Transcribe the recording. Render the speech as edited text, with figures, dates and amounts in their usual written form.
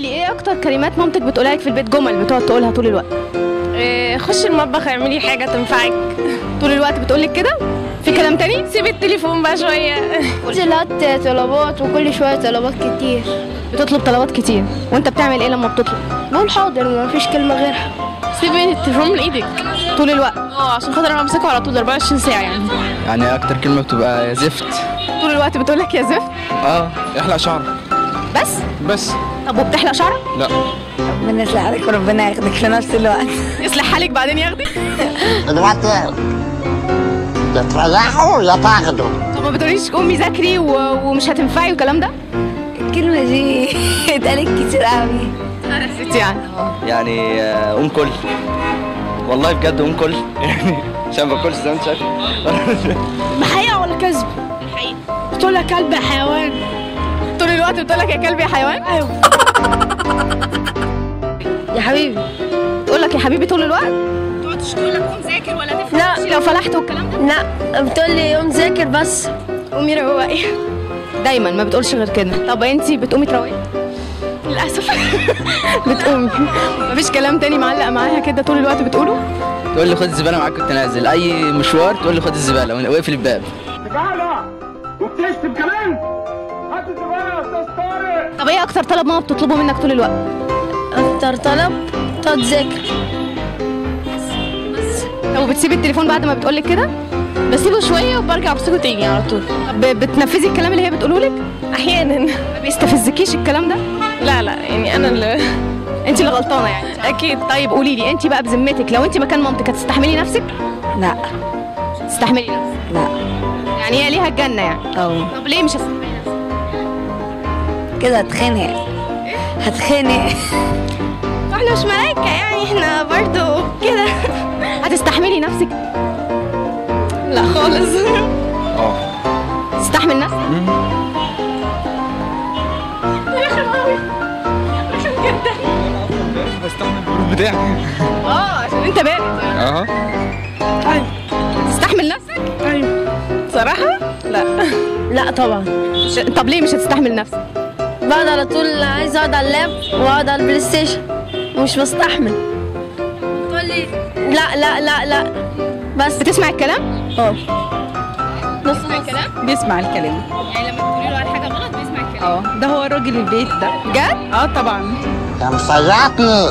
لي ايه اكتر كلمات مامتك بتقولها لك في البيت، جمل بتقعد تقولها طول الوقت؟ خشي المطبخ اعملي حاجه تنفعك. طول الوقت بتقول لك كده؟ في كلام تاني؟ سيبي التليفون بقى شويه. طلعت طلبات وكل شويه طلبات كتير. بتطلب طلبات كتير، وانت بتعمل ايه لما بتطلب؟ بقول حاضر، ما فيش كلمه غيرها. سيبي التليفون من ايدك طول الوقت؟ عشان خاطر انا بمسكه على طول 24 ساعه يعني اكتر كلمه بتبقى يا زفت. طول الوقت بتقول لك يا زفت؟ احلق شعرك. بس طب وبتحلق شعرك؟ لا. ربنا يصلح عليك وربنا ياخدك في نفس الوقت. يصلح حالك بعدين ياخدك؟ دلوقتي يا تريحوا يا تاخدوا. طب ما بتقوليش قومي ذاكري ومش هتنفعي والكلام ده؟ الكلمه دي اتقالت كتير قوي. عرفت يعني قوم كل، والله بجد قوم كل يعني عشان ما باكلش زي ما انت شايف. بحقيقه ولا كذب؟ الحقيقة. بتقول لك كلب يا حيوان. طول الوقت بتقول لك يا كلبي يا حيوان؟ ايوه. يا حبيبي. تقول لك يا حبيبي طول الوقت؟ ما تقعدش تقول لك قوم ذاكر ولا تفهم. لا لو فلحت والكلام ده؟ لا، بتقول لي قوم ذاكر بس. قومي روقي. دايما ما بتقولش غير كده. طب انتي بتقومي تروقي؟ للاسف. بتقومي مفيش كلام تاني معلق معاها كده طول الوقت بتقوله؟ تقول لي خد الزباله معاك كنت نازل اي مشوار، تقول لي خد الزباله واقفل الباب. وبتشتم كمان. هات الزباله يا استاذ طارق. طب ايه اكتر طلب ماما بتطلبه منك طول الوقت؟ اكتر طلب تقعد تذاكر بس. طب وبتسيبي التليفون بعد ما بتقولك كده؟ بسيبه شويه وبرجع امسكه تاني على طول. طب بتنفذي الكلام اللي هي بتقوله لك؟ احيانا. ما بيستفزكيش الكلام ده؟ لا يعني انا اللي انت اللي غلطانه يعني. اكيد. طيب قولي لي انت بقى بذمتك لو انت مكان مامتك هتستحملي نفسك؟ لا. تستحملي نفسك؟ لا. يعني هي ليها الجنه يعني؟ طب ليه مش هتستحملي نفسك؟ كده هتخنق. هتخنق. احنا مش ملايكه يعني، احنا برضو كده. هتستحملي نفسك؟ لا خالص. تستحمل نفسك؟ بستحمل البرود بتاعي. عشان انت بارد. طيب تستحمل نفسك؟ ايوه. صراحه لا طبعا. طب ليه مش هتستحمل نفسك؟ بقعد على طول عايزه اقعد على اللاب واقعد على البلاي ستيشن ومش بستحمل. تقول لي لا لا لا لا بس. بتسمع الكلام؟ بسمع الكلام. بيسمع الكلام. يعني لما تقولي له على حاجه غلط بيسمع الكلام. ده هو راجل البيت ده. بجد؟ طبعا. يا مصيعتني.